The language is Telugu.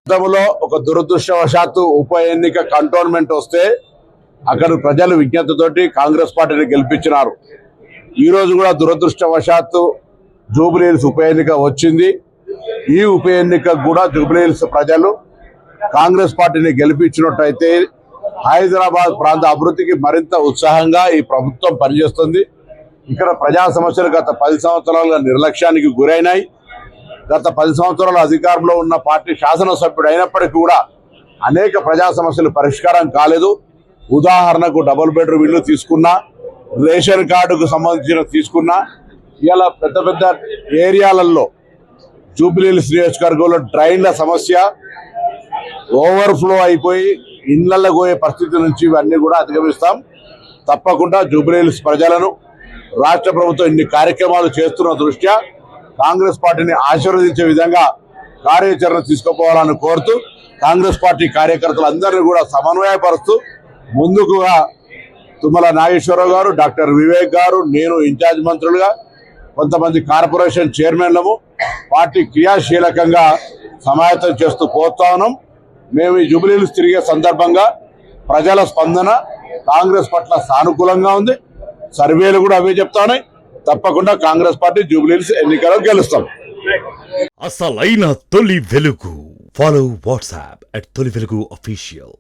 గతంలో ఒక దురదృష్టవశాత్తు ఉప ఎన్నిక కంటోన్మెంట్ వస్తే అక్కడ ప్రజలు విజ్ఞతతోటి కాంగ్రెస్ పార్టీని గెలిపించినారు. ఈ రోజు కూడా దురదృష్టవశాత్తు జూబ్లీహిల్స్ ఉప ఎన్నిక వచ్చింది. ఈ ఉప ఎన్నిక కూడా జూబ్లీహిల్స్ ప్రజలు కాంగ్రెస్ పార్టీని గెలిపించినట్టయితే హైదరాబాద్ ప్రాంత అభివృద్ధికి మరింత ఉత్సాహంగా ఈ ప్రభుత్వం పనిచేస్తుంది. ఇక్కడ ప్రజా సమస్యలు గత 10 సంవత్సరాలుగా నిర్లక్ష్యానికి గురైనాయి. గత 10 సంవత్సరాల అధికారంలో ఉన్న పార్టీ శాసనసభ్యుడు అయినప్పటికీ కూడా అనేక ప్రజా సమస్యలు పరిష్కారం కాలేదు. ఉదాహరణకు డబుల్ బెడ్రూమ్ ఇల్లు తీసుకున్నా, రేషన్ కార్డుకు సంబంధించిన తీసుకున్నా, ఇలా పెద్ద పెద్ద ఏరియాలలో జూబ్లీహిల్స్ నియోజకవర్గంలో డ్రైన్ల సమస్య, ఓవర్ఫ్లో అయిపోయి ఇళ్లలో పోయే పరిస్థితి నుంచి ఇవన్నీ కూడా అధిగమిస్తాం. తప్పకుండా జూబ్లీహిల్స్ ప్రజలను రాష్ట్ర ప్రభుత్వం ఇన్ని కార్యక్రమాలు చేస్తున్న దృష్ట్యా కాంగ్రెస్ పార్టీని ఆశీర్వదించే విధంగా కార్యాచరణ తీసుకుపోవాలని కోరుతూ కాంగ్రెస్ పార్టీ కార్యకర్తలందరినీ కూడా సమన్వయపరుస్తూ ముందుకుగా తుమ్మల నాగేశ్వరరావు గారు, డాక్టర్ వివేక్ గారు, నేను ఇన్ఛార్జ్ మంత్రులుగా, కొంతమంది కార్పొరేషన్ చైర్మన్లము పార్టీ క్రియాశీలకంగా సమాయత్తం చేస్తూ పోతా ఉన్నాం. మేము ఈ జూబ్లీహిల్స్ తిరిగే సందర్భంగా ప్రజల స్పందన కాంగ్రెస్ పట్ల సానుకూలంగా ఉంది. సర్వేలు కూడా అవే చెప్తా ఉన్నాయి. తప్పకుండా కాంగ్రెస్ పార్టీ జూబ్లీహిల్స్ ఎన్నికల్లో గెలుస్తాం. అసలైన తొలి వెలుగు. ఫాలో వాట్సాప్ @తొలి వెలుగు official.